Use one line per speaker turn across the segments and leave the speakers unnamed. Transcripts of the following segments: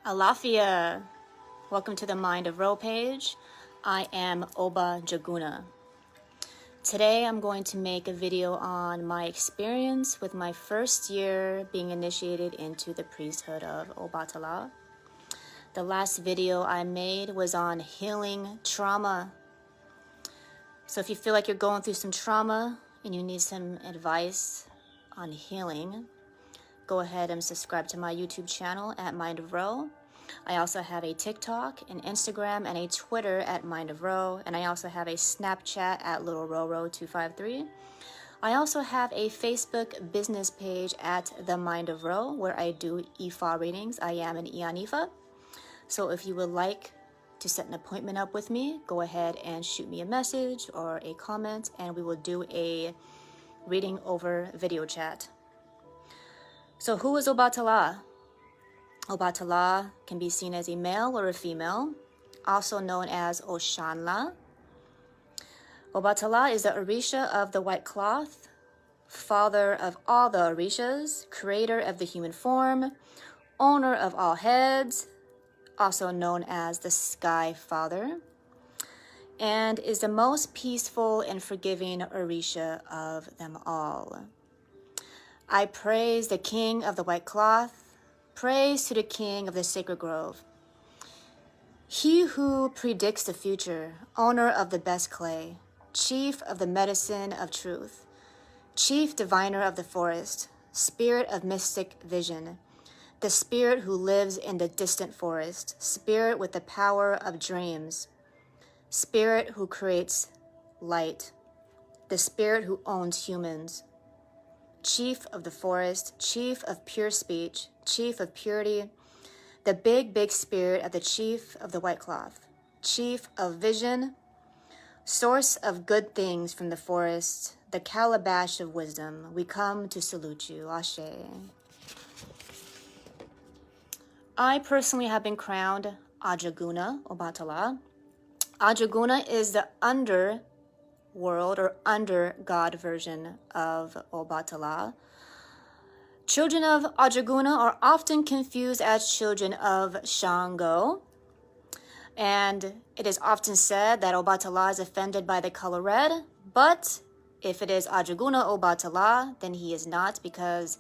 Alafia, welcome to the Mind of Ro page. I am Ajaguna. Today I'm going to make a video on my experience with my first year being initiated into the priesthood of Obatala. The last video I made was on healing trauma. So if you feel like you're going through some trauma and you need some advice on healing, go ahead and subscribe to my YouTube channel at Mind of Ro. I also have a TikTok, an Instagram, and a Twitter at Mind of Ro, and I also have a Snapchat at Little Roro 253. I also have a Facebook business page at The Mind of Ro, where I do Ifa readings. I am an Ian Ifa. So if you would like to set an appointment up with me, go ahead and shoot me a message or a comment, and we will do a reading over video chat. So who is Obatala? Obatala can be seen as a male or a female, also known as Oshanla. Obatala is the Orisha of the white cloth, father of all the Orishas, creator of the human form, owner of all heads, also known as the Sky Father, and is the most peaceful and forgiving Orisha of them all. I praise the king of the white cloth. Praise to the king of the sacred grove. He who predicts the future, owner of the best clay, chief of the medicine of truth, chief diviner of the forest, spirit of mystic vision, the spirit who lives in the distant forest, spirit with the power of dreams, spirit who creates light, the spirit who owns humans, chief of the forest, chief of pure speech, chief of purity, the big spirit of the chief of the white cloth, chief of vision, source of good things from the forest, the calabash of wisdom. We come to salute you. Ashe. I personally have been crowned Ajaguna Obatala. Ajaguna is the underworld or under God version of Obatala. Children of Ajaguna are often confused as children of Shango, and it is often said that Obatala is offended by the color red, but if it is Ajaguna Obatala, then he is not, because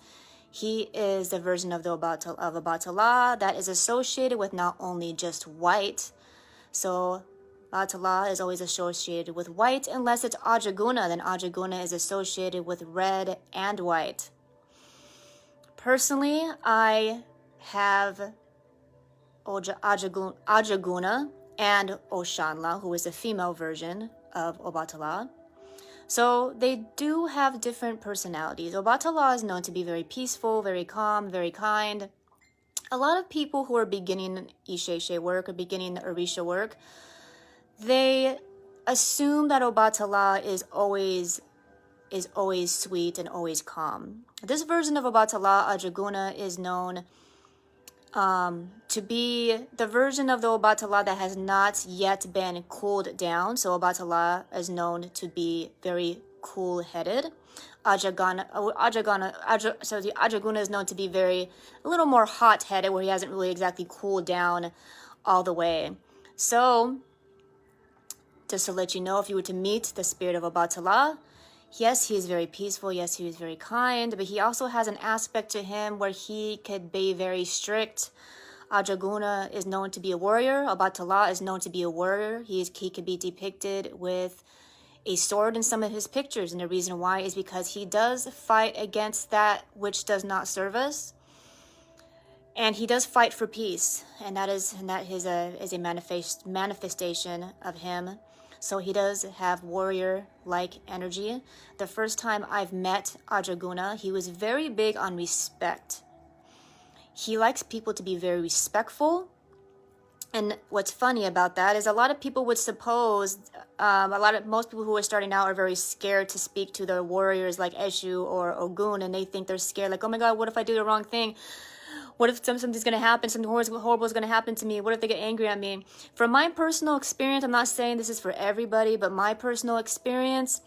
he is the version of Obatala that is associated with not only just white. So Obatala is always associated with white, unless it's Ajaguna, then Ajaguna is associated with red and white. Personally, I have Ajaguna and Oshanla, who is the female version of Obatala. So they do have different personalities. Obatala is known to be very peaceful, very calm, very kind. A lot of people who are beginning Isheshe work or beginning the Orisha work, they assume that Obatala is always sweet and always calm. This version of Obatala, Ajaguna, is known to be the version of the Obatala that has not yet been cooled down. So Obatala is known to be very cool-headed. So the Ajaguna is known to be a little more hot-headed, where he hasn't really exactly cooled down all the way. So just to let you know, if you were to meet the spirit of Obatala, yes, he is very peaceful. Yes, he is very kind, but he also has an aspect to him where he could be very strict. Ajaguna is known to be a warrior. Obatala is known to be a warrior. He could be depicted with a sword in some of his pictures, and the reason why is because he does fight against that which does not serve us, and he does fight for peace, and that is a manifestation of him. So he does have warrior-like energy. The first time I've met Ajaguna, he was very big on respect. He likes people to be very respectful. And what's funny about that is a lot of people would suppose, most people who are starting out are very scared to speak to their warriors like Eshu or Ogun, and they think they're scared, like, oh my God, what if I do the wrong thing? What if something's going to happen? Something horrible is going to happen to me? What if they get angry at me? From my personal experience, I'm not saying this is for everybody, but my personal experience,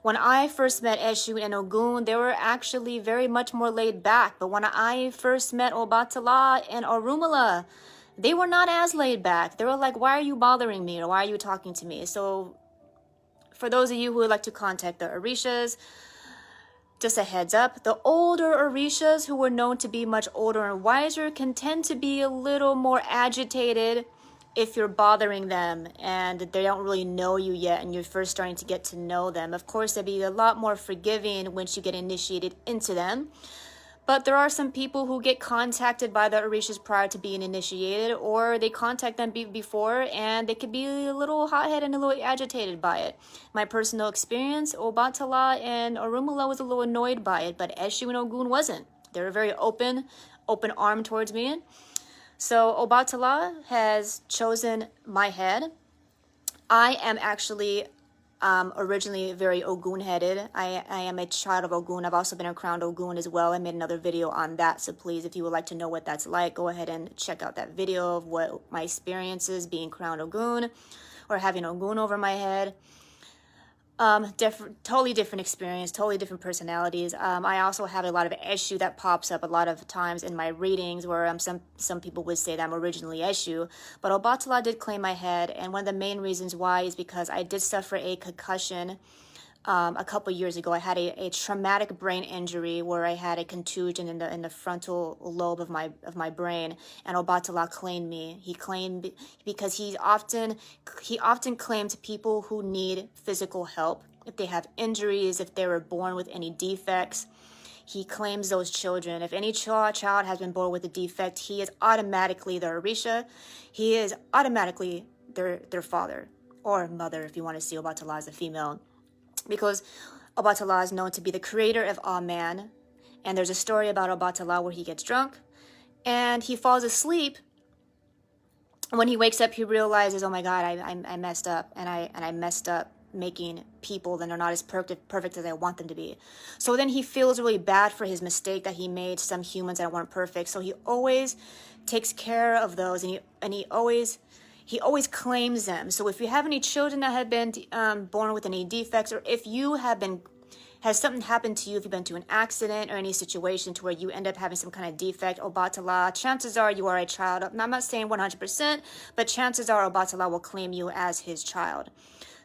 when I first met Eshu and Ogun, they were actually very much more laid back. But when I first met Obatala and Orumala, they were not as laid back. They were like, why are you bothering me? Or why are you talking to me? So for those of you who would like to contact the Orishas, just a heads up, the older Orishas, who were known to be much older and wiser, can tend to be a little more agitated if you're bothering them and they don't really know you yet and you're first starting to get to know them. Of course, they'll be a lot more forgiving once you get initiated into them. But there are some people who get contacted by the Orishas prior to being initiated, or they contact them before and they could be a little hot-headed and a little agitated by it. My personal experience, Obatala and Orunmila was a little annoyed by it, but Eshu and Ogun wasn't. They were very open-armed towards me. So Obatala has chosen my head. I am actually originally very Ogun-headed. I am a child of Ogun. I've also been a crowned Ogun as well. I made another video on that, so please, if you would like to know what that's like, go ahead and check out that video of what my experience is being crowned Ogun or having Ogun over my head. Totally different experience, totally different personalities. I also have a lot of Eshu that pops up a lot of times in my readings where some people would say that I'm originally Eshu, but Obatala did claim my head, and one of the main reasons why is because I did suffer a concussion a couple years ago. I had a traumatic brain injury where I had a contusion in the frontal lobe of my brain, and Obatala claimed me. He claimed because he often claimed people who need physical help, if they have injuries, if they were born with any defects. He claims those children. If any child has been born with a defect, he is automatically the Orisha. He is automatically their father or mother, if you want to see Obatala as a female. Because Obatala is known to be the creator of all man. And there's a story about Obatala where he gets drunk and he falls asleep. When he wakes up, he realizes, oh my God, I messed up. And I messed up making people that are not as perfect as I want them to be. So then he feels really bad for his mistake that he made some humans that weren't perfect. So he always takes care of those, and he always claims them. So if you have any children that have been born with any defects, or if you has something happened to you, if you've been to an accident or any situation to where you end up having some kind of defect, Obatala, chances are you are a child. I'm not saying 100%, but chances are Obatala will claim you as his child.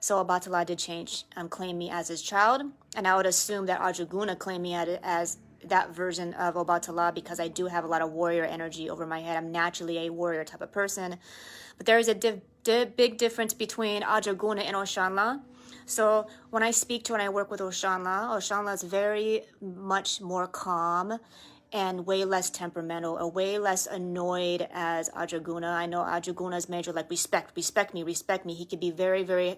So Obatala did claim me as his child, and I would assume that Ajaguna claimed me as that version of Obatala because I do have a lot of warrior energy over my head. I'm naturally a warrior type of person. But there is a big difference between Ajaguna and Oshanla. So when I work with Oshanla is very much more calm and way less temperamental, or way less annoyed as Ajaguna. I know Ajaguna's major like respect me. He could be very, very,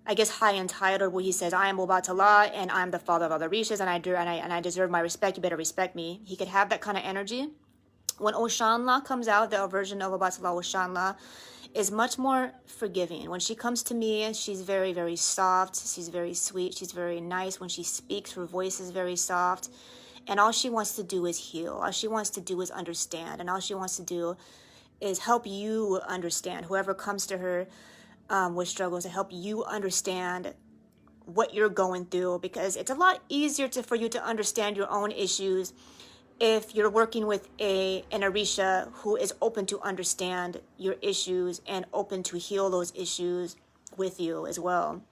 I guess, high entitled, where he says, I am Obatala and I'm the father of all the Orishas and I deserve my respect. You better respect me. He could have that kind of energy. When Oshanla comes out, the version of Obatala, Oshanla, is much more forgiving. When she comes to me, she's very, very soft. She's very sweet. She's very nice. When she speaks, her voice is very soft. And all she wants to do is heal. All she wants to do is understand. And all she wants to do is help you understand. Whoever comes to her with struggles, to help you understand what you're going through. Because it's a lot easier for you to understand your own issues if you're working with an Orisha who is open to understand your issues and open to heal those issues with you as well.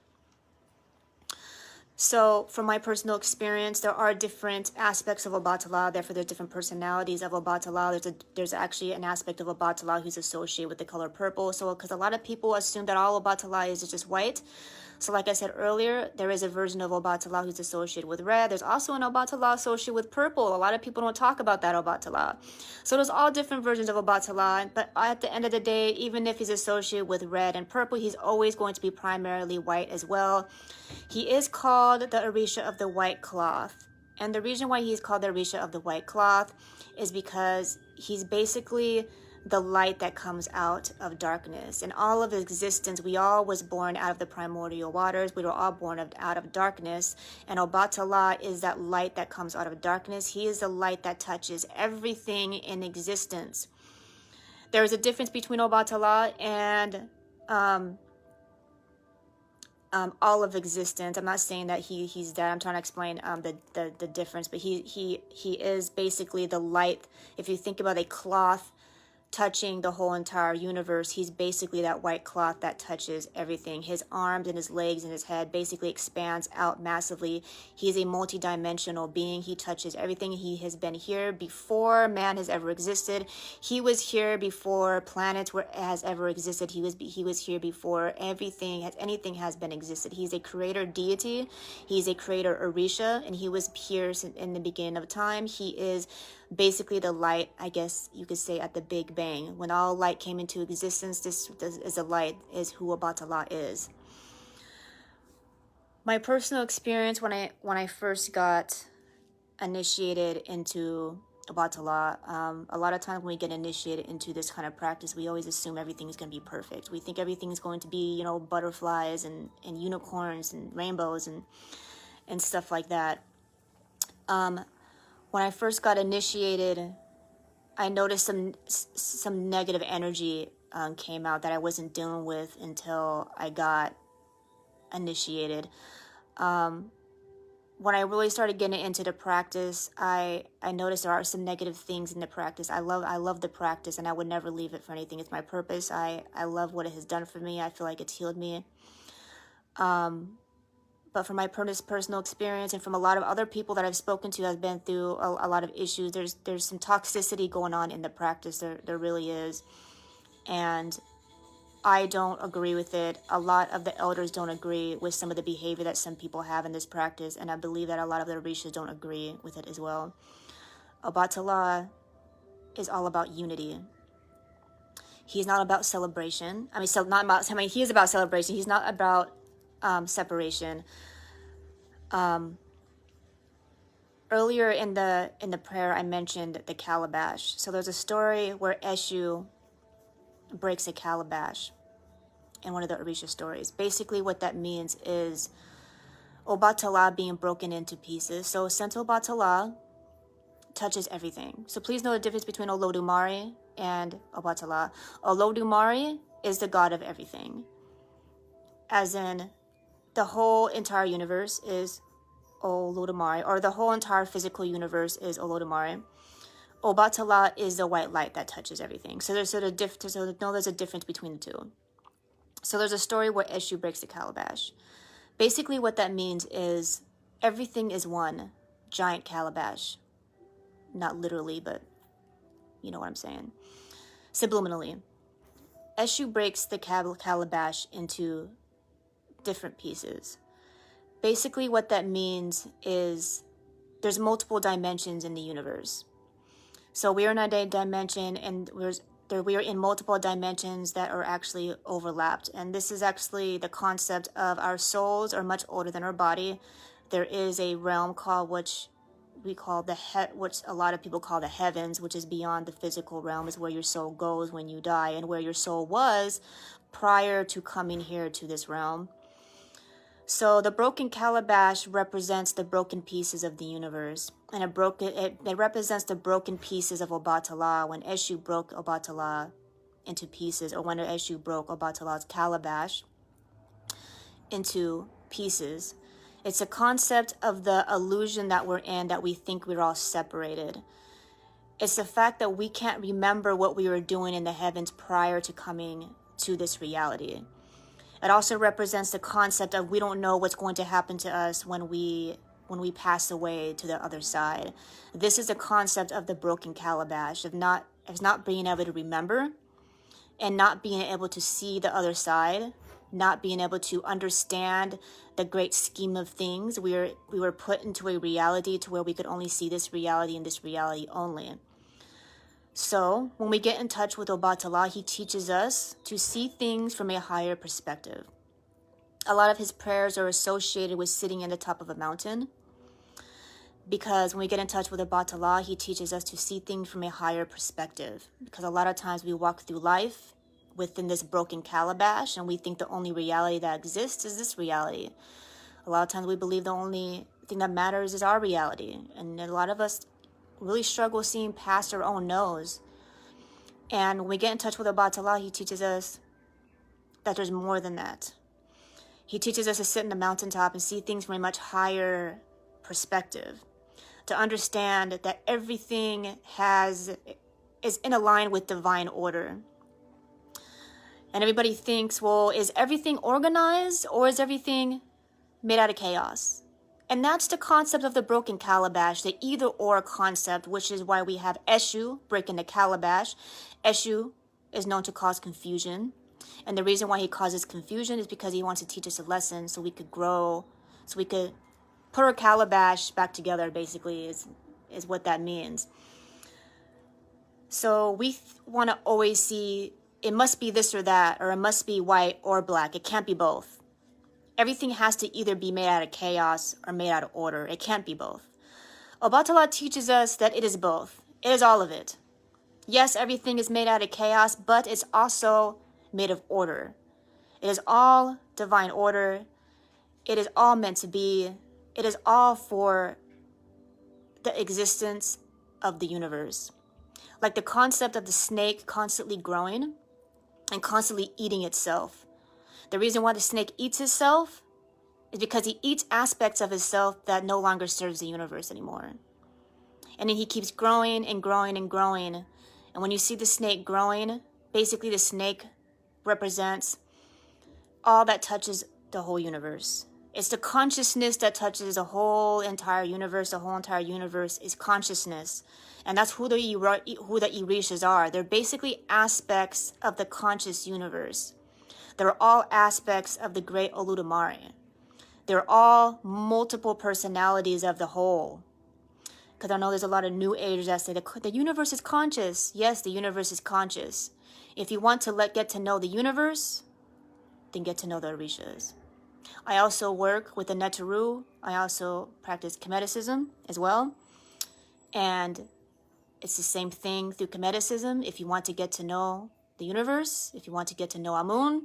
So from my personal experience, there are different aspects of Obatala. Therefore, there's different personalities of Obatala. There's actually an aspect of Obatala who's associated with the color purple. So because a lot of people assume that all Obatala is just white. So like I said earlier, there is a version of Obatala who's associated with red. There's also an Obatala associated with purple. A lot of people don't talk about that Obatala. So there's all different versions of Obatala. But at the end of the day, even if he's associated with red and purple, he's always going to be primarily white as well. He is called the Orisha of the white cloth. And the reason why he's called the Orisha of the white cloth is because he's basically the light that comes out of darkness. In all of existence, we all was born out of the primordial waters. We were all born out of darkness. And Obatala is that light that comes out of darkness. He is the light that touches everything in existence. There is a difference between Obatala and all of existence. I'm not saying that he's dead. I'm trying to explain the difference. But he is basically the light. If you think about a cloth touching the whole entire universe. He's basically that white cloth that touches everything. His arms and his legs and his head basically expands out massively. He's a multi-dimensional being. He touches everything. He has been here before man has ever existed. He was here before planets has ever existed. He was here before anything has been existed. He's a creator deity. He's a creator Orisha, and he was here in the beginning of time. He is basically the light, I guess you could say, at the Big Bang. When all light came into existence, this is a light, is who Obatala is. My personal experience when I first got initiated into Obatala, a lot of times when we get initiated into this kind of practice, we always assume everything is going to be perfect. We think everything is going to be, butterflies and unicorns and rainbows and stuff like that. When I first got initiated, I noticed some negative energy came out that I wasn't dealing with until I got initiated. When I really started getting into the practice, I noticed there are some negative things in the practice. I love the practice, and I would never leave it for anything. It's my purpose. I love what it has done for me. I feel like it's healed me. But from my personal experience and from a lot of other people that I've spoken to, I've been through a lot of issues. There's some toxicity going on in the practice. There really is. And I don't agree with it. A lot of the elders don't agree with some of the behavior that some people have in this practice. And I believe that a lot of the Orishas don't agree with it as well. Obatala is all about unity. He's not about celebration. He is about celebration. He's not about separation. Earlier in the prayer, I mentioned the calabash. So there's a story where Eshu breaks a calabash in one of the Orisha stories. Basically, what that means is Obatala being broken into pieces. So Sento Obatala touches everything. So please know the difference between Olodumare and Obatala. Olodumare is the god of everything, as in the whole entire universe is Olodumare, or the whole entire physical universe is Olodumare. Obatala is the white light that touches everything. So there's a difference between the two. So there's a story where Eshu breaks the calabash. Basically what that means is everything is one giant calabash. Not literally, but you know what I'm saying. Subliminally. Eshu breaks the calabash into different pieces. Basically what that means is there's multiple dimensions in the universe. So we are in a dimension, and we are in multiple dimensions that are actually overlapped. And this is actually the concept of our souls are much older than our body. There is a realm called which a lot of people call the heavens, which is beyond the physical realm, is where your soul goes when you die, and where your soul was prior to coming here to this realm. So the broken calabash represents the broken pieces of the universe, and it represents the broken pieces of Obatala when Eshu broke Obatala into pieces, or when Eshu broke Obatala's calabash into pieces. It's a concept of the illusion that we're in, that we think we're all separated. It's the fact that we can't remember what we were doing in the heavens prior to coming to this reality. It also represents the concept of we don't know what's going to happen to us when we pass away to the other side. This is a concept of the broken calabash, of not being able to remember, and not being able to see the other side, not being able to understand the great scheme of things. We were put into a reality to where we could only see this reality and this reality only. So when we get in touch with Obatala, he teaches us to see things from a higher perspective. A lot of his prayers are associated with sitting in the top of a mountain, because when we get in touch with Obatala, he teaches us to see things from a higher perspective. Because a lot of times we walk through life within this broken calabash, and we think the only reality that exists is this reality. A lot of times we believe the only thing that matters is our reality, and a lot of us really struggle seeing past our own nose. And when we get in touch with Obatala, he teaches us that there's more than that. He teaches us to sit in the mountaintop and see things from a much higher perspective, to understand that everything has is in a line with divine order. And everybody thinks, well, is everything organized or is everything made out of chaos? And that's the concept of the broken calabash, the either or concept, which is why we have Eshu breaking the calabash. Eshu is known to cause confusion. And the reason why he causes confusion is because he wants to teach us a lesson so we could grow, so we could put our calabash back together, basically, is what that means. So we want to always see it must be this or that, or it must be white or black. It can't be both. Everything has to either be made out of chaos or made out of order. It can't be both. Obatala teaches us that it is both. It is all of it. Yes, everything is made out of chaos, but it's also made of order. It is all divine order. It is all meant to be. It is all for the existence of the universe. Like the concept of the snake constantly growing and constantly eating itself. The reason why the snake eats itself is because he eats aspects of himself that no longer serves the universe anymore. And then he keeps growing and growing and growing. And when you see the snake growing, basically the snake represents all that touches the whole universe. It's the consciousness that touches the whole entire universe. The whole entire universe is consciousness. And that's who the Orishas are. They're basically aspects of the conscious universe. They're all aspects of the great Oludumare. They're all multiple personalities of the whole. Because I know there's a lot of new agers that say the universe is conscious. Yes, the universe is conscious. If you want to get to know the universe, then get to know the Orishas. I also work with the Netaru. I also practice Kemeticism as well. And it's the same thing through Kemeticism. If you want to get to know the universe, if you want to get to know Amun,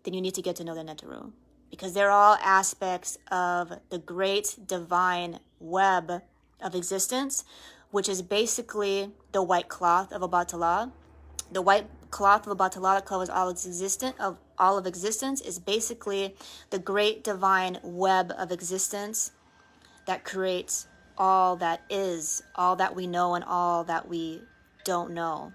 then you need to get to know the Netaru. Because they're all aspects of the great divine web of existence, which is basically the white cloth of Obatala. The white cloth of Obatala that covers all of existence is basically the great divine web of existence that creates all that is, all that we know and all that we don't know.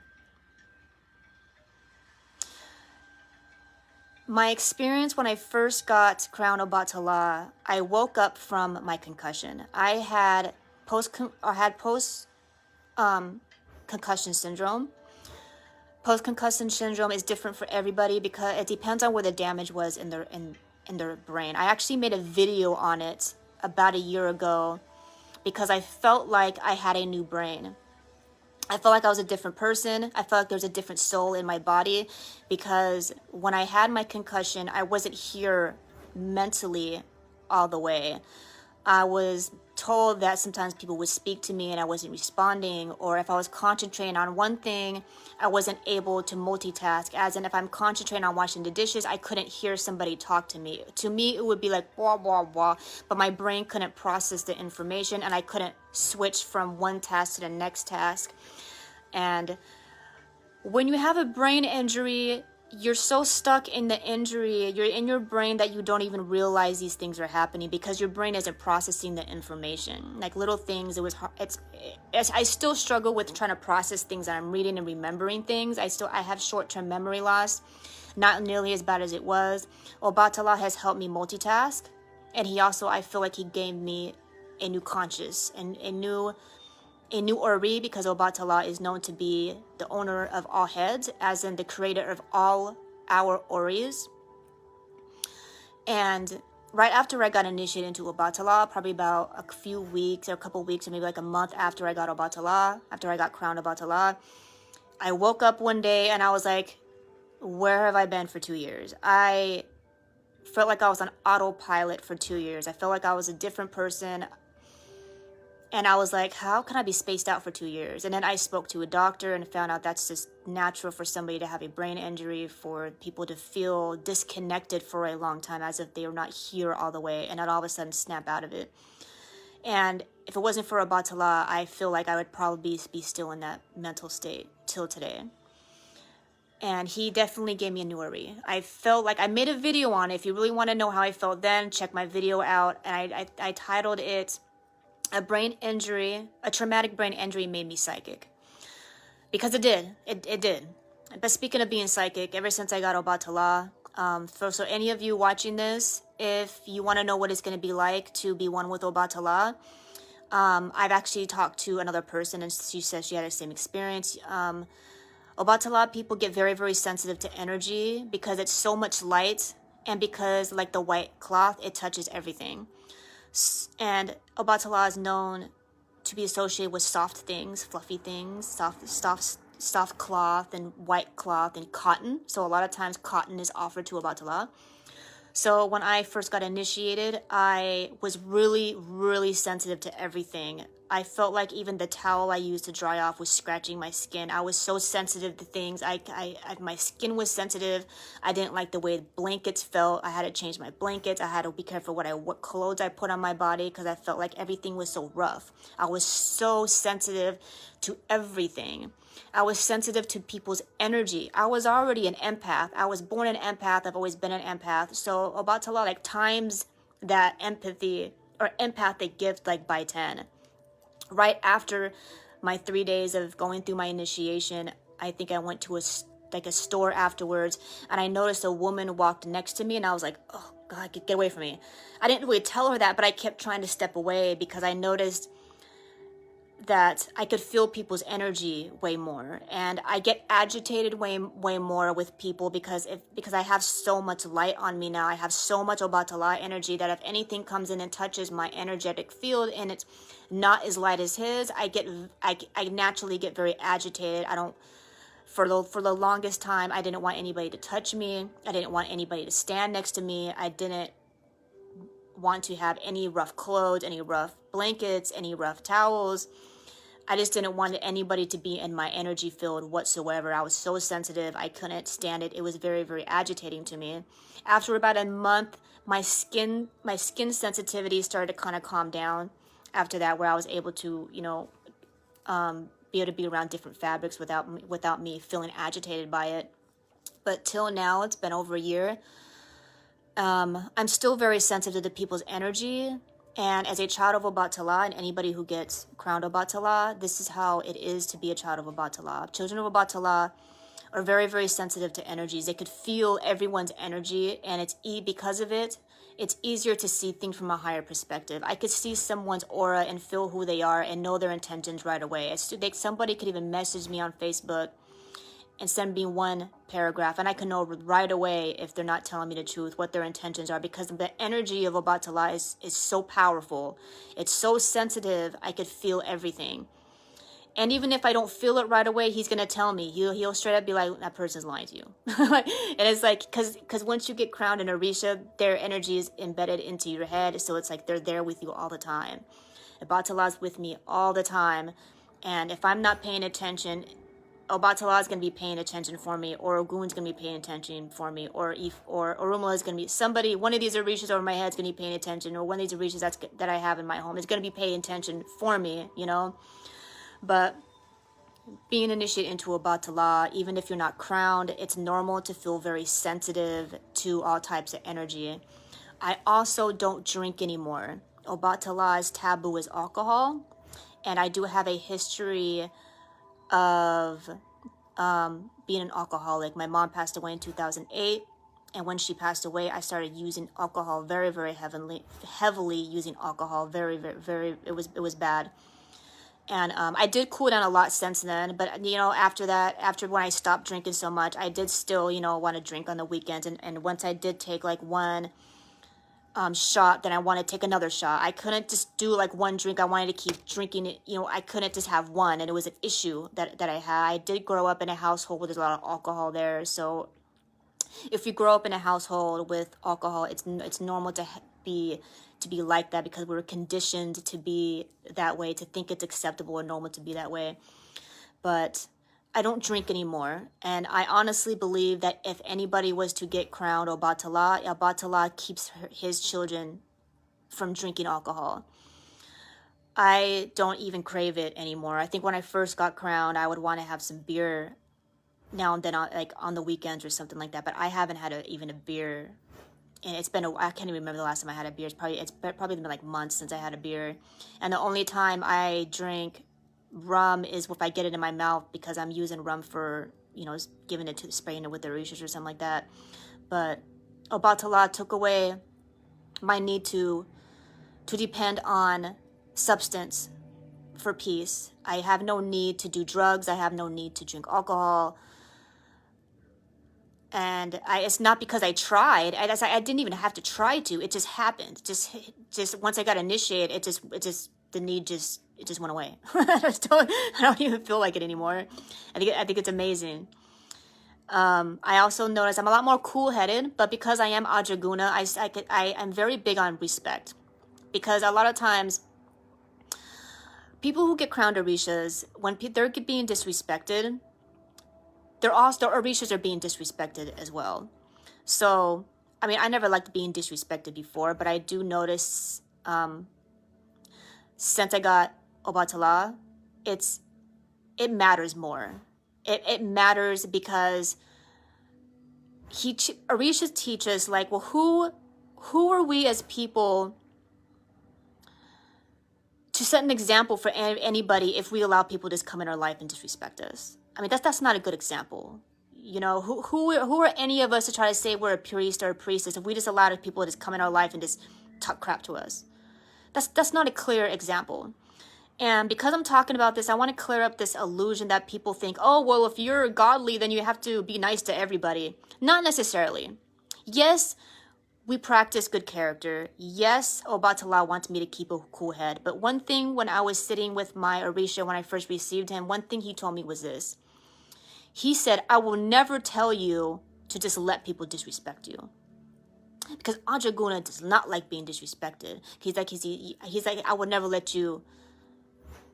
My experience when I first got crowned Obatala, I woke up from my concussion. I had post concussion syndrome. Post-concussion syndrome is different for everybody because it depends on where the damage was in their brain. I actually made a video on it about a year ago because I felt like I had a new brain. I felt like I was a different person. I felt like there was a different soul in my body because when I had my concussion, I wasn't here mentally all the way. I was told that sometimes people would speak to me and I wasn't responding, or if I was concentrating on one thing, I wasn't able to multitask, as in if I'm concentrating on washing the dishes, I couldn't hear somebody talk to me. To me, it would be like blah, blah, blah, but my brain couldn't process the information and I couldn't switch from one task to the next task. And when you have a brain injury, you're so stuck in the injury, you're in your brain that you don't even realize these things are happening because your brain isn't processing the information. Like little things, I still struggle with trying to process things that I'm reading and remembering things. I have short-term memory loss, not nearly as bad as it was. Obatala has helped me multitask, and I feel like he gave me a new conscious and a new Ori, because Obatala is known to be the owner of all heads, as in the creator of all our Oris. And right after I got initiated into Obatala, probably about a few weeks or a couple weeks or maybe like a month after I got Obatala, after I got crowned Obatala, I woke up one day and I was like, where have I been for 2 years? I felt like I was on autopilot for 2 years. I felt like I was a different person. And I was like, how can I be spaced out for 2 years? And then I spoke to a doctor and found out that's just natural for somebody to have a brain injury, for people to feel disconnected for a long time, as if they were not here all the way, and then all of a sudden snap out of it. And if it wasn't for Obatala, I feel like I would probably be still in that mental state till today. And he definitely gave me a new Ori. I felt like I made a video on it. If you really want to know how I felt then, check my video out. And I titled it, a traumatic brain injury made me psychic. because it did. It did. But speaking of being psychic, ever since I got Obatala, so any of you watching this, if you want to know what it's going to be like to be one with Obatala, I've actually talked to another person and she says she had the same experience. Obatala people get very, very sensitive to energy because it's so much light, and because like the white cloth, it touches everything. And Obatala is known to be associated with soft things, fluffy things, soft cloth and white cloth and cotton. So a lot of times cotton is offered to Obatala. So when I first got initiated, I was really, really sensitive to everything. I felt like even the towel I used to dry off was scratching my skin. I was so sensitive to things. My skin was sensitive. I didn't like the way blankets felt. I had to change my blankets. I had to be careful what clothes I put on my body because I felt like everything was so rough. I was so sensitive to everything. I was sensitive to people's energy. I was already an empath. I was born an empath. I've always been an empath. So Obatala like times that empathy or empathic gift like by 10. Right after my 3 days of going through my initiation, I think I went to a store afterwards, and I noticed a woman walked next to me, and I was like, oh God, get away from me. I didn't really tell her that, but I kept trying to step away because I noticed that I could feel people's energy way more, and I get agitated way more with people because I have so much light on me now. I have so much Obatala energy that if anything comes in and touches my energetic field and it's not as light as his, I naturally get very agitated. I don't for the longest time I didn't want anybody to touch me. I didn't want anybody to stand next to me. I didn't want to have any rough clothes, any rough blankets, any rough towels. I just didn't want anybody to be in my energy field whatsoever. I was so sensitive. I couldn't stand it. It was very, very agitating to me. After about a month, my skin sensitivity started to kind of calm down after that, where I was able to, be able to be around different fabrics without me feeling agitated by it. But till now, it's been over a year. I'm still very sensitive to people's energy. And as a child of Obatala, and anybody who gets crowned Obatala, this is how it is to be a child of Obatala. Children of Obatala are very, very sensitive to energies. They could feel everyone's energy, and because of it, it's easier to see things from a higher perspective. I could see someone's aura and feel who they are and know their intentions right away. Somebody could even message me on Facebook and send me one paragraph, and I can know right away if they're not telling me the truth, what their intentions are, because the energy of Obatala is so powerful. It's so sensitive. I could feel everything. And even if I don't feel it right away, he's going to tell me. He'll straight up be like, that person's lying to you. And it's like, because once you get crowned in Orisha, their energy is embedded into your head, so it's like they're there with you all the time. Obatala's with me all the time, and if I'm not paying attention, Obatala is going to be paying attention for me, or Ogun's going to be paying attention for me, or Orumala is going to be one of these Orishas over my head is going to be paying attention, or one of these Orishas that I have in my home is going to be paying attention for me, But being initiated into Obatala, even if you're not crowned, it's normal to feel very sensitive to all types of energy. I also don't drink anymore. Obatala's taboo is alcohol, and I do have a history of being an alcoholic. My mom passed away in 2008, and when she passed away, I started using alcohol very, very heavily using alcohol. Very, very, very. It was bad, and I did cool down a lot since then. But after that, after when I stopped drinking so much, I did still want to drink on the weekends, and once I did take like one shot, then I want to take another shot. I couldn't just do like one drink. I wanted to keep drinking it. I couldn't just have one, and it was an issue that I had. I did grow up in a household where there's a lot of alcohol there, so if you grow up in a household with alcohol, it's normal to be like that, because we were conditioned to be that way, to think it's acceptable and normal to be that way. But I don't drink anymore, and I honestly believe that if anybody was to get crowned Obatala keeps his children from drinking alcohol. I don't even crave it anymore. I think when I first got crowned, I would want to have some beer now and then, on the weekends or something like that, but I haven't had even a beer, and I can't even remember the last time I had a beer. It's probably been like months since I had a beer, and the only time I drink rum is if I get it in my mouth because I'm using rum for, giving it to spraying it with the Orishas or something like that. But Obatala took away my need to depend on substance for peace. I have no need to do drugs. I have no need to drink alcohol. And it's not because I tried. I didn't even have to try to. It just happened. Just once I got initiated, the need just went away. I don't even feel like it anymore. I think it's amazing. I also noticed I'm a lot more cool-headed, but because I am Ajaguna, I am very big on respect. Because a lot of times, people who get crowned Orishas, when they're being disrespected, the Orishas are being disrespected as well. So, I mean, I never liked being disrespected before, but I do notice, since I got Obatala, it matters more. It matters because Orishas teach us, like, well, who are we as people to set an example for anybody if we allow people to just come in our life and disrespect us? I mean, that's not a good example. Who are any of us to try to say we're a priest or a priestess if we just allow people to just come in our life and just talk crap to us? That's not a clear example. And because I'm talking about this, I want to clear up this illusion that people think, oh, well, if you're godly, then you have to be nice to everybody. Not necessarily. Yes, we practice good character. Yes, Obatala wants me to keep a cool head. But one thing when I was sitting with my Orisha when I first received him, one thing he told me was this. He said, I will never tell you to just let people disrespect you. Because Ajaguna does not like being disrespected. He's like, I would never let you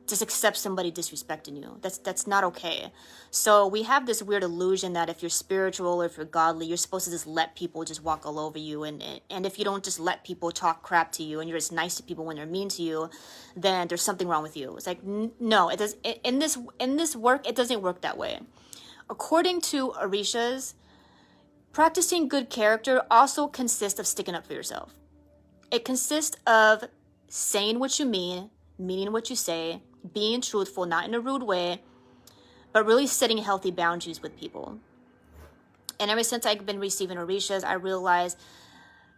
just accept somebody disrespecting you. That's not okay. So we have this weird illusion that if you're spiritual or if you're godly, you're supposed to just let people just walk all over you. And if you don't just let people talk crap to you and you're just nice to people when they're mean to you, then there's something wrong with you. It's like, no, it does. In this work, it doesn't work that way. According to Orishas, practicing good character also consists of sticking up for yourself. It consists of saying what you mean, meaning what you say, being truthful, not in a rude way, but really setting healthy boundaries with people. And ever since I've been receiving Orishas, I realized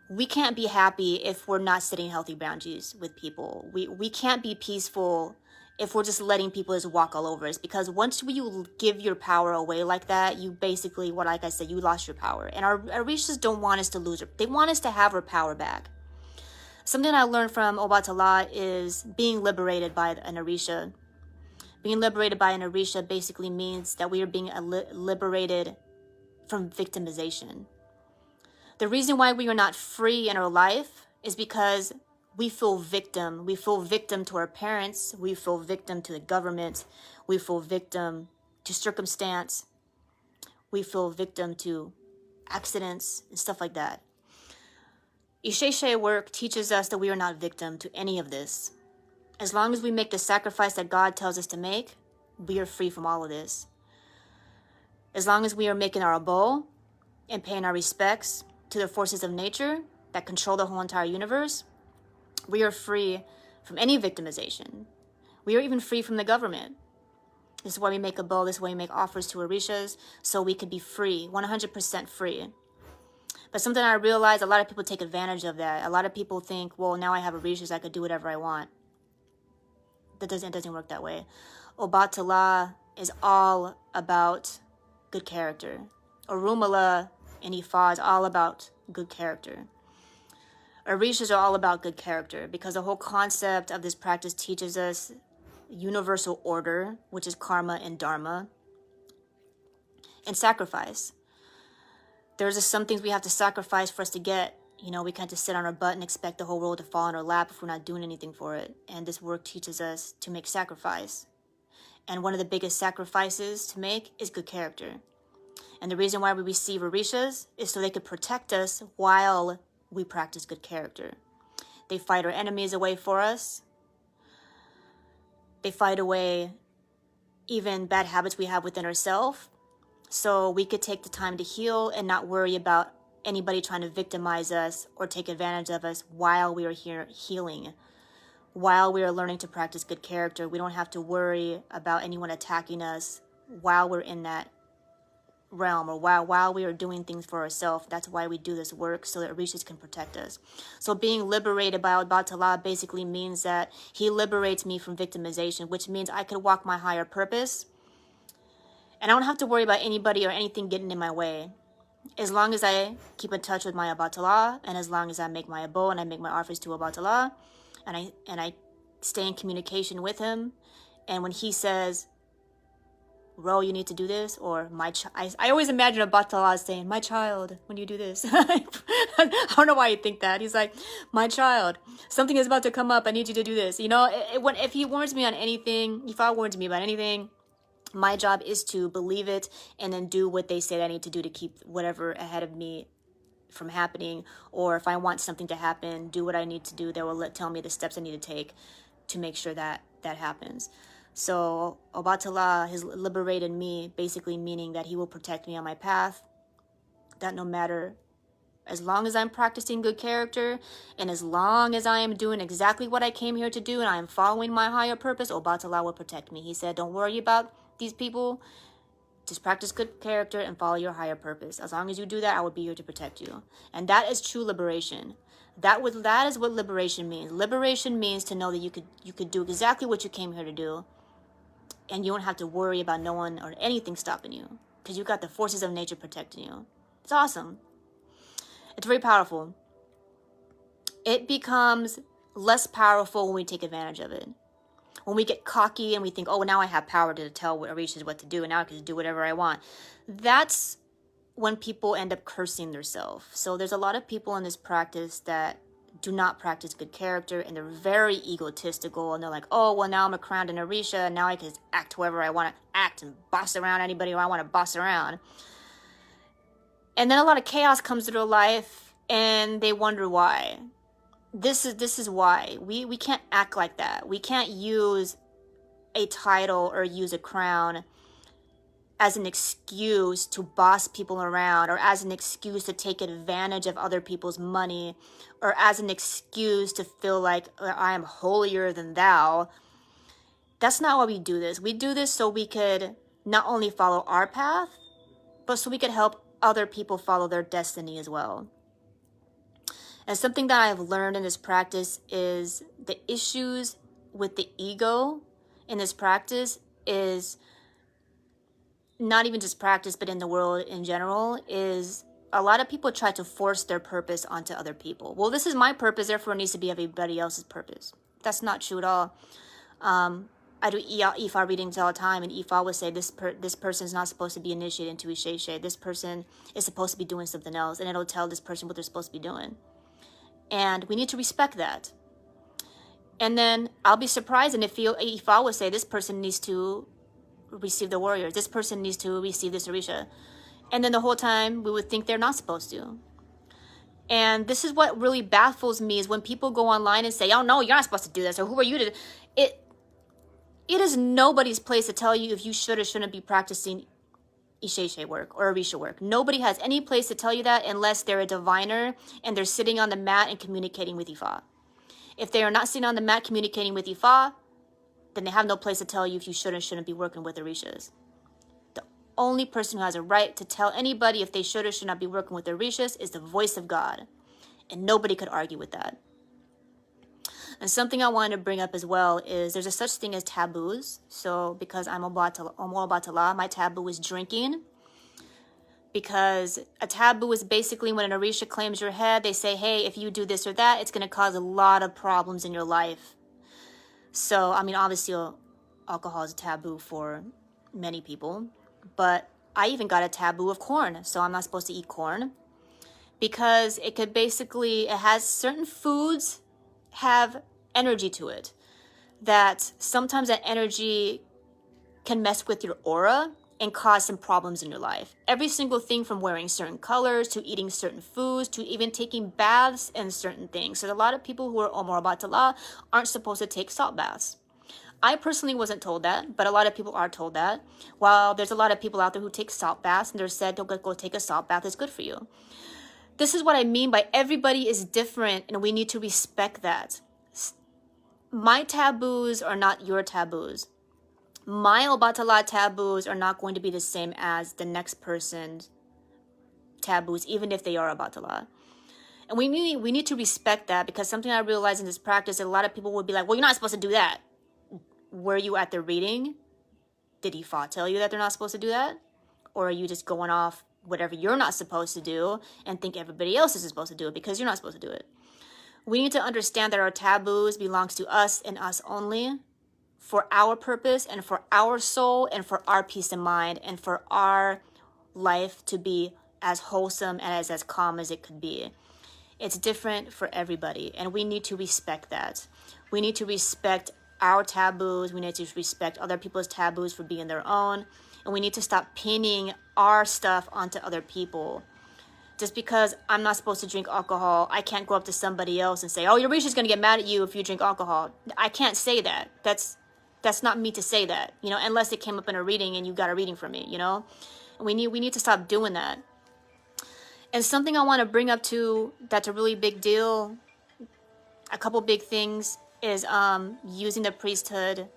we can't be happy if we're not setting healthy boundaries with people. We can't be peaceful if we're just letting people just walk all over us. Because once you give your power away like that, you basically, like I said, you lost your power. And our Orishas don't want us to lose it. They want us to have our power back. Something I learned from Obatala is being liberated by an Orisha. Being liberated by an Orisha basically means that we are being liberated from victimization. The reason why we are not free in our life is because we feel victim. We feel victim to our parents. We feel victim to the government. We feel victim to circumstance. We feel victim to accidents and stuff like that. Isheshe work teaches us that we are not victim to any of this. As long as we make the sacrifice that God tells us to make, we are free from all of this. As long as we are making our abo and paying our respects to the forces of nature that control the whole entire universe, we are free from any victimization. We are even free from the government. This is why we make a bowl. This is why we make offers to Orishas, so we could be free, 100% free. But something I realized, a lot of people take advantage of that. A lot of people think, well, now I have Orishas, I could do whatever I want. It doesn't work that way. Obatala is all about good character. Orumala and Ifa is all about good character. Orishas are all about good character because the whole concept of this practice teaches us universal order, which is karma and dharma, and sacrifice. There's just some things we have to sacrifice for us to get. We can't just sit on our butt and expect the whole world to fall in our lap if we're not doing anything for it. And this work teaches us to make sacrifice. And one of the biggest sacrifices to make is good character. And the reason why we receive Orishas is so they could protect us while we practice good character. They fight our enemies away for us. They fight away even bad habits we have within ourselves. So we could take the time to heal and not worry about anybody trying to victimize us or take advantage of us while we are here healing. while we are learning to practice good character. We don't have to worry about anyone attacking us while we're in that realm, or while we are doing things for ourselves. That's why we do this work, so that Orishas can protect us. So being liberated by Obatala basically means that he liberates me from victimization, which means I could walk my higher purpose, and I don't have to worry about anybody or anything getting in my way. As long as I keep in touch with my Obatala, and as long as I make my abo and I make my offers to Obatala, and I stay in communication with him, and when he says, Ro, you need to do this, or I always imagine Obatala saying, my child, when you do this. I don't know why you think that. He's like, my child, something is about to come up. I need you to do this. You know, if he warns me on anything, if I warns me about anything, my job is to believe it and then do what they say I need to do to keep whatever ahead of me from happening. Or if I want something to happen, do what I need to do. They will tell me the steps I need to take to make sure that that happens. So Obatala has liberated me, basically meaning that he will protect me on my path, that no matter, as long as I'm practicing good character, and as long as I am doing exactly what I came here to do, and I am following my higher purpose, Obatala will protect me. He said, don't worry about these people, just practice good character and follow your higher purpose. As long as you do that, I will be here to protect you. And that is true liberation. That is what liberation means. Liberation means to know that you could do exactly what you came here to do, and you don't have to worry about no one or anything stopping you, because you got the forces of nature protecting you. It's awesome. It's very powerful. It becomes less powerful when we take advantage of it. When we get cocky and we think, oh, now I have power to tell Orishas what to do, and now I can do whatever I want. That's when people end up cursing themselves. So there's a lot of people in this practice that do not practice good character, and they're very egotistical, and they're like, oh, well, now I'm a crowned in Orisha, and now I can act whoever I want to act and boss around anybody who I want to boss around. And then a lot of chaos comes to their life, and they wonder why. This is why. We can't act like that. We can't use a title or use a crown as an excuse to boss people around, or as an excuse to take advantage of other people's money, or as an excuse to feel like I am holier than thou. That's not why we do this. We do this so we could not only follow our path, but so we could help other people follow their destiny as well. And something that I've learned in this practice is the issues with the ego in this practice is not even just practice, but in the world in general, is a lot of people try to force their purpose onto other people. Well, this is my purpose, therefore it needs to be everybody else's purpose. That's not true at all. I do Ifa readings all the time, and Ifa would say this person is not supposed to be initiated into Isheshe. This person is supposed to be doing something else, and it'll tell this person what they're supposed to be doing. And we need to respect that. And then I'll be surprised, and if Ifa would say this person needs to receive the warriors, this person needs to receive this Orisha, and then the whole time we would think they're not supposed to. And this is what really baffles me, is when people go online and say, oh no, you're not supposed to do this, or who are you to... It is nobody's place to tell you if you should or shouldn't be practicing Isheshe work or Orisha work. Nobody has any place to tell you that unless they're a diviner and they're sitting on the mat and communicating with Ifa. If they are not sitting on the mat communicating with Ifa, then they have no place to tell you if you should or shouldn't be working with Orishas. The only person who has a right to tell anybody if they should or should not be working with Orishas is the voice of God. And nobody could argue with that. And something I wanted to bring up as well is there's a such thing as taboos. So because I'm Obatala, my taboo is drinking. Because a taboo is basically when an Orisha claims your head, they say, hey, if you do this or that, it's going to cause a lot of problems in your life. So, I mean, obviously, alcohol is a taboo for many people. But I even got a taboo of corn. So I'm not supposed to eat corn. Because it has certain foods have energy to it. That sometimes that energy can mess with your aura and cause some problems in your life. Every single thing from wearing certain colors to eating certain foods to even taking baths and certain things. So a lot of people who are Omor Obatala aren't supposed to take salt baths. I personally wasn't told that, but a lot of people are told that. While there's a lot of people out there who take salt baths and they're said, don't go take a salt bath, it's good for you. This is what I mean by everybody is different, and we need to respect that. my taboos are not your taboos. My Obatala taboos are not going to be the same as the next person's taboos, even if they are Obatala. And we need to respect that, because something I realized in this practice, a lot of people would be like, well, you're not supposed to do that. Were you at the reading? Did Ifa tell you that they're not supposed to do that? Or are you just going off whatever you're not supposed to do and think everybody else is supposed to do it because you're not supposed to do it? We need to understand that our taboos belongs to us and us only, for our purpose and for our soul and for our peace of mind and for our life to be as wholesome and as calm as it could be. It's different for everybody, and we need to respect that. We need to respect our taboos. We need to respect other people's taboos for being their own, and we need to stop pinning our stuff onto other people. Just because I'm not supposed to drink alcohol, I can't go up to somebody else and say, oh, your Orisha's going to get mad at you if you drink alcohol. I can't say that. That's not me to say that, unless it came up in a reading and you got a reading from me, And we need to stop doing that. And something I want to bring up too, that's a really big deal, a couple big things, is using the priesthood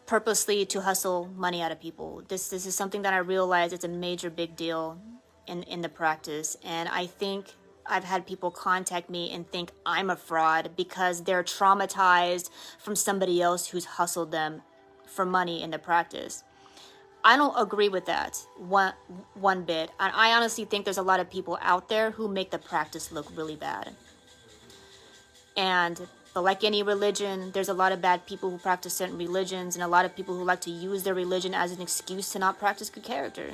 purposely to hustle money out of people. This is something that I realize it's a major big deal in the practice. And I think I've had people contact me and think I'm a fraud because they're traumatized from somebody else who's hustled them for money in the practice. I don't agree with that one bit. And I honestly think there's a lot of people out there who make the practice look really bad. But like any religion, there's a lot of bad people who practice certain religions, and a lot of people who like to use their religion as an excuse to not practice good character.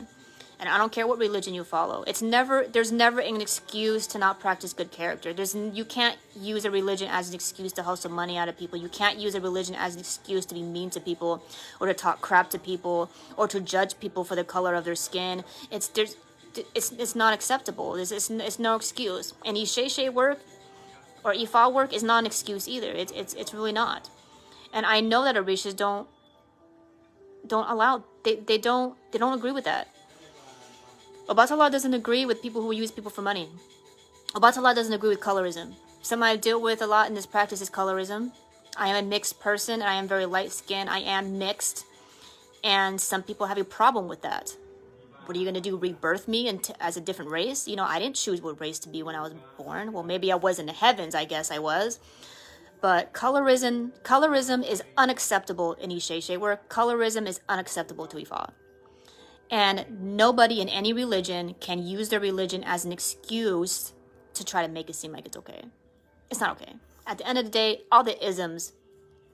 And I don't care what religion you follow. There's never an excuse to not practice good character. You can't use a religion as an excuse to hustle money out of people. You can't use a religion as an excuse to be mean to people, or to talk crap to people, or to judge people for the color of their skin. It's not acceptable. It's no excuse. And Isheshe work or Ifa work is not an excuse either. It's really not. And I know that Orishas don't allow. They don't agree with that. Obatala doesn't agree with people who use people for money. Obatala doesn't agree with colorism. Something I deal with a lot in this practice is colorism. I am a mixed person, and I am very light-skinned. I am mixed, and some people have a problem with that. What are you going to do, rebirth me as a different race? I didn't choose what race to be when I was born. Well, maybe I was in the heavens, I guess I was. But colorism is unacceptable in Isheshe work. Colorism is unacceptable to Ifa. And nobody in any religion can use their religion as an excuse to try to make it seem like it's okay. It's not okay. At the end of the day, all the isms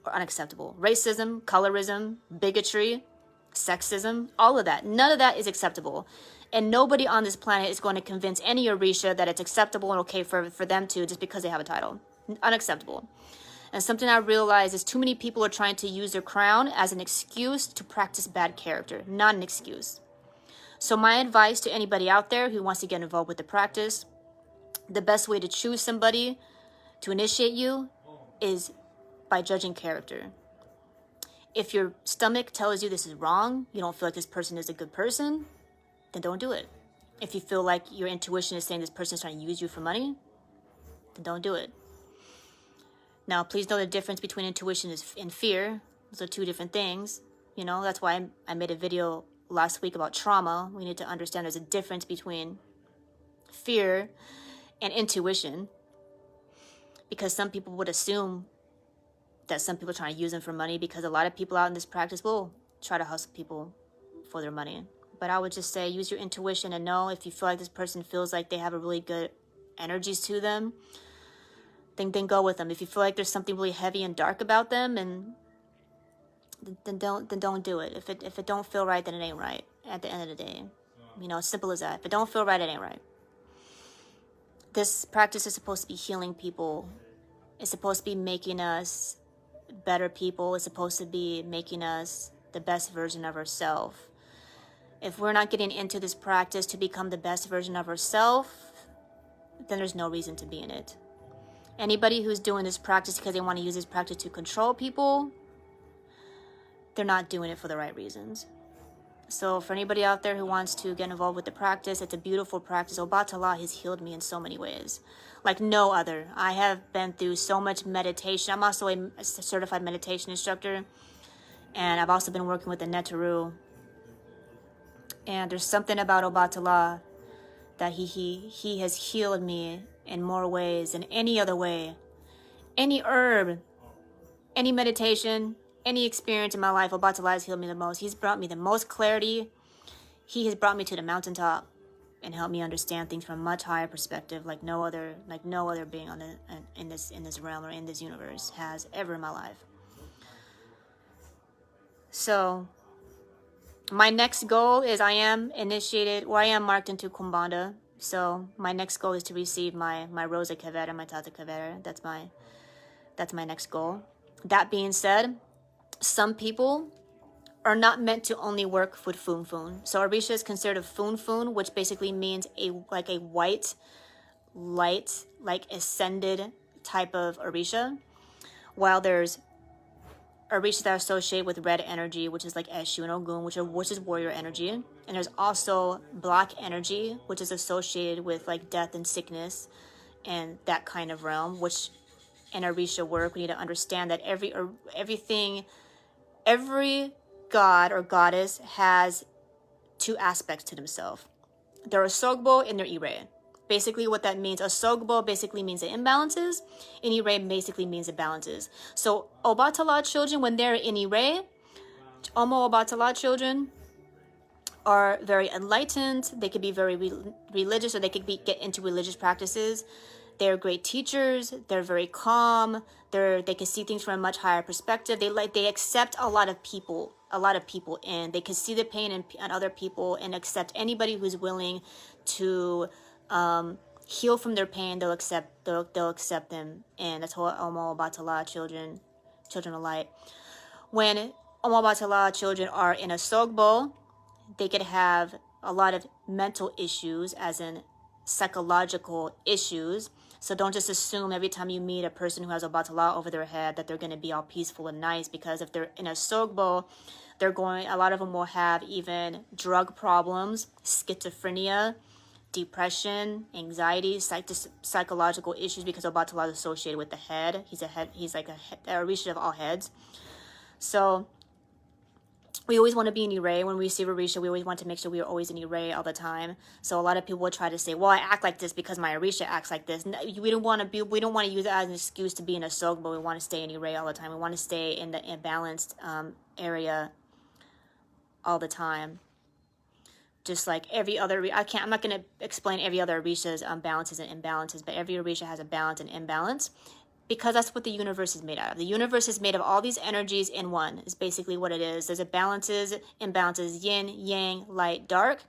are unacceptable. Racism, colorism, bigotry, sexism, all of that. None of that is acceptable. And nobody on this planet is going to convince any Orisha that it's acceptable and okay for them to, just because they have a title. Unacceptable. And something I realize is too many people are trying to use their crown as an excuse to practice bad character, not an excuse. So my advice to anybody out there who wants to get involved with the practice, the best way to choose somebody to initiate you is by judging character. If your stomach tells you this is wrong, you don't feel like this person is a good person, then don't do it. If you feel like your intuition is saying this person is trying to use you for money, then don't do it. Now, please know the difference between intuition and fear. Those are two different things. That's why I made a video last week about trauma. We need to understand there's a difference between fear and intuition, because some people would assume that some people are trying to use them for money, because a lot of people out in this practice will try to hustle people for their money. But I would just say use your intuition and know if you feel like this person feels like they have a really good energies to them, then go with them. If you feel like there's something really heavy and dark about them, and then don't do it. If it don't feel right, then it ain't right. At the end of the day, as simple as that. If it don't feel right, it ain't right. This practice is supposed to be healing people. It's supposed to be making us better people. It's supposed to be making us the best version of ourselves. If we're not getting into this practice to become the best version of ourselves, then there's no reason to be in it. Anybody who's doing this practice because they want to use this practice to control people, they're not doing it for the right reasons. So for anybody out there who wants to get involved with the practice, it's a beautiful practice. Obatala has healed me in so many ways, like no other. I have been through so much meditation. I'm also a certified meditation instructor, and I've also been working with the Netaru. And there's something about Obatala that he has healed me in more ways than any other way. Any herb, any meditation, any experience in my life, Obatala has healed me the most. He's brought me the most clarity. He has brought me to the mountaintop and helped me understand things from a much higher perspective, like no other being on in this realm or in this universe has ever in my life. So my next goal is I am marked into Kumbanda. So my next goal is to receive my Rosa Kavera, my Tata Kavera. That's my next goal. That being said, some people are not meant to only work with Funfun. So Orisha is considered a Funfun, which basically means a white, light, like ascended type of Orisha. While there's Orishas that are associated with red energy, which is like Eshu and Ogun, which is warrior energy. And there's also black energy, which is associated with like death and sickness and that kind of realm, which in Orisha work, we need to understand that every god or goddess has two aspects to themselves. They're Osogbo and they're Ire. Basically what that means, Osogbo basically means the imbalances, and Ire basically means the balances. So Obatala children, when they're in Ire, Omo Obatala children are very enlightened. They could be very religious, or they could get into religious practices. They're great teachers. They're very calm. They can see things from a much higher perspective. They accept a lot of people in. They can see the pain in other people and accept anybody who's willing to heal from their pain. They'll accept them. And that's what Omo Batala children of light. When Omo Batala children are in a Sogbo, they could have a lot of mental issues, as in psychological issues. So don't just assume every time you meet a person who has a batala over their head that they're going to be all peaceful and nice, because if they're in a sogbo, a lot of them will have even drug problems, schizophrenia, depression, anxiety, psychological issues, because Obatala is associated with the head. He's like a Orisha of all heads. So we always want to be in Ire. When we receive Orisha, we always want to make sure we are always in Ire all the time. So a lot of people will try to say, well, I act like this because my Orisha acts like this. We don't want to use it as an excuse to be in a Sog, but we want to stay in Ire all the time. We want to stay in the imbalanced area all the time. Just like every other, I'm not going to explain every other Orisha's balances and imbalances, but every Orisha has a balance and imbalance, because that's what the universe is made out of. The universe is made of all these energies in one, is basically what it is. There's a balances, imbalances, yin, yang, light, dark.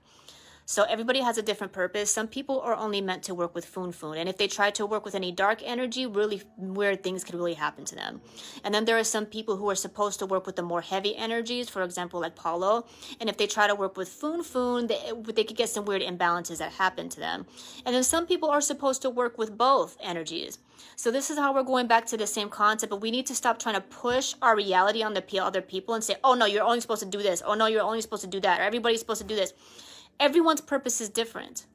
So everybody has a different purpose. Some people are only meant to work with Funfun. And if they try to work with any dark energy, really weird things could really happen to them. And then there are some people who are supposed to work with the more heavy energies, for example, like Paulo. And if they try to work with Funfun, they could get some weird imbalances that happen to them. And then some people are supposed to work with both energies. So this is how we're going back to the same concept, but we need to stop trying to push our reality on the other people and say, oh no, you're only supposed to do this. Oh no, you're only supposed to do that. Or everybody's supposed to do this. Everyone's purpose is different.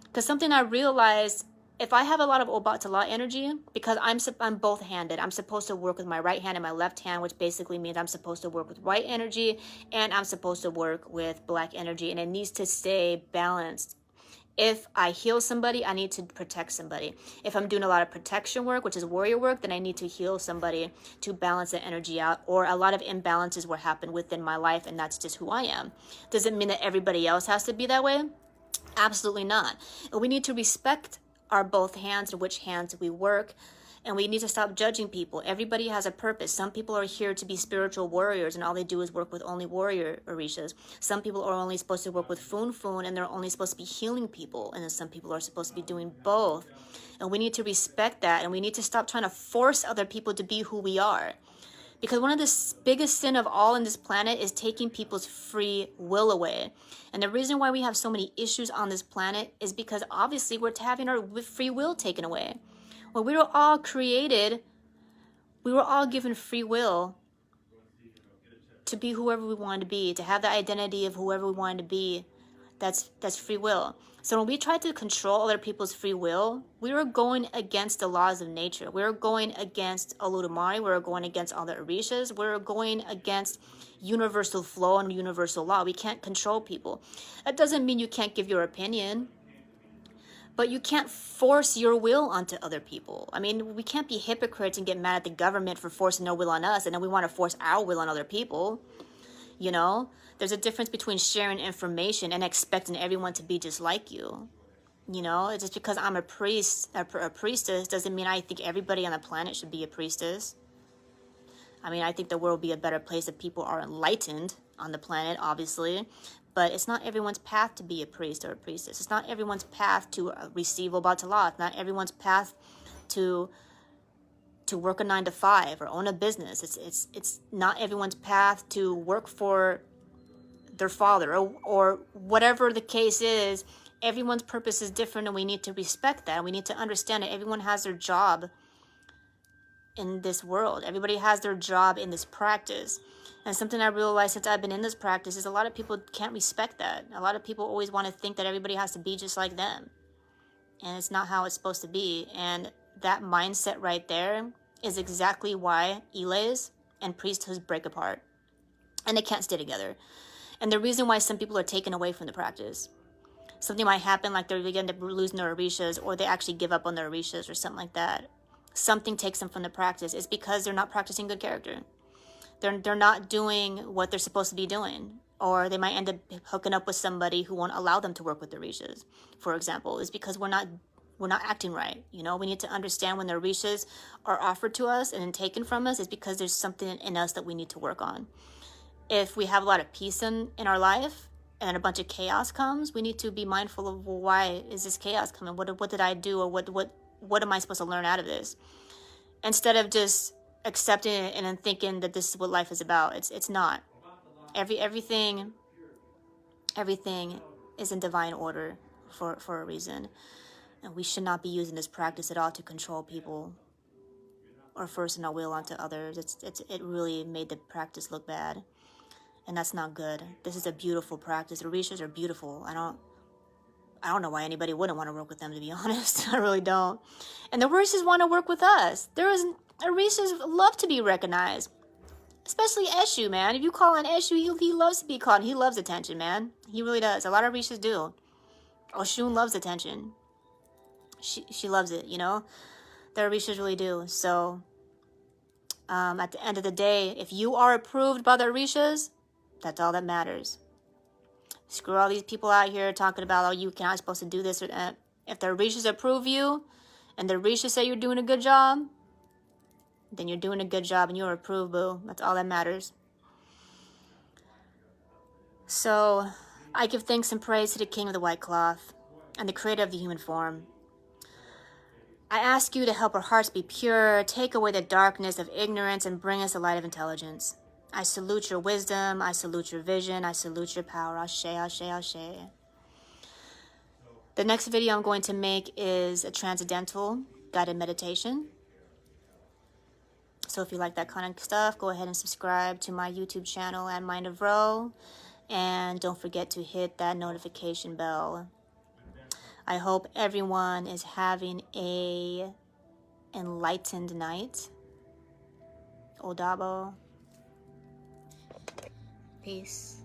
Because something I realized, if I have a lot of Obatala energy, because I'm both-handed, I'm supposed to work with my right hand and my left hand, which basically means I'm supposed to work with white energy and I'm supposed to work with black energy, and it needs to stay balanced. If I heal somebody, I need to protect somebody. If I'm doing a lot of protection work, which is warrior work, then I need to heal somebody to balance the energy out. Or a lot of imbalances will happen within my life, and that's just who I am. Does it mean that everybody else has to be that way? Absolutely not. And we need to respect our both hands and which hands we work. And we need to stop judging people. Everybody has a purpose. Some people are here to be spiritual warriors, and all they do is work with only warrior Orishas. Some people are only supposed to work with Funfun, and they're only supposed to be healing people. And then some people are supposed to be doing both. And we need to respect that, and we need to stop trying to force other people to be who we are. Because one of the biggest sin of all in this planet is taking people's free will away. And the reason why we have so many issues on this planet is because obviously we're having our free will taken away. When we were all created, we were all given free will to be whoever we want to be, to have the identity of whoever we want to be. That's free will. So when we try to control other people's free will, we are going against the laws of nature. We're going against Olodumare. We're going against all the Orishas. We're going against universal flow and universal law. We can't control people. That doesn't mean you can't give your opinion, but you can't force your will onto other people. I mean, we can't be hypocrites and get mad at the government for forcing their will on us, and then we want to force our will on other people. You know, there's a difference between sharing information and expecting everyone to be just like you. You know, it's just because I'm a priest, a priestess, doesn't mean I think everybody on the planet should be a priestess. I mean, I think the world would be a better place if people are enlightened on the planet, obviously. But it's not everyone's path to be a priest or a priestess. It's not everyone's path to receive Obatala. It's not everyone's path to work a 9-to-5 or own a business. It's not everyone's path to work for their father or whatever the case is. Everyone's purpose is different, and we need to respect that. We need to understand that everyone has their job in this world. Everybody has their job in this practice. And something I realized since I've been in this practice is a lot of people can't respect that. A lot of people always want to think that everybody has to be just like them. And it's not how it's supposed to be. And that mindset right there is exactly why Ilays and priesthoods break apart. And they can't stay together. And the reason why some people are taken away from the practice. Something might happen, like they end up losing their Orishas, or they actually give up on their Orishas or something like that. Something takes them from the practice. It's because they're not practicing good character. They're not doing what they're supposed to be doing. Or they might end up hooking up with somebody who won't allow them to work with the Orishas, for example. Is because we're not acting right. You know, we need to understand when the Orishas are offered to us and then taken from us, is because there's something in us that we need to work on. If we have a lot of peace in our life and a bunch of chaos comes, we need to be mindful of, well, why is this chaos coming? What did I do, or what am I supposed to learn out of this? Instead of just accepting it and then thinking that this is what life is about. It's not. Everything is in divine order for a reason. And we should not be using this practice at all to control people or forcing our will onto others. It really made the practice look bad. And that's not good. This is a beautiful practice. The Orishas are beautiful. I don't know why anybody wouldn't want to work with them, to be honest. I really don't. And the Orishas want to work with us. Orishas love to be recognized. Especially Eshu, man. If you call on Eshu, he loves to be called. He loves attention, man. He really does. A lot of Orishas do. Oshun loves attention. She loves it, you know? The Orishas really do. So, at the end of the day, if you are approved by the Orishas, that's all that matters. Screw all these people out here talking about, oh, you're not supposed to do this or that. If the Orishas approve you, and the Orishas say you're doing a good job, then you're doing a good job and you're approved, boo. That's all that matters. So, I give thanks and praise to the King of the White Cloth and the Creator of the human form. I ask you to help our hearts be pure, take away the darkness of ignorance, and bring us a light of intelligence. I salute your wisdom, I salute your vision, I salute your power. Ashe, ashe, ashe. The next video I'm going to make is a transcendental guided meditation. So if you like that kind of stuff, go ahead and subscribe to my YouTube channel at Mind of Ro. And don't forget to hit that notification bell. I hope everyone is having a enlightened night. Odabo. Peace.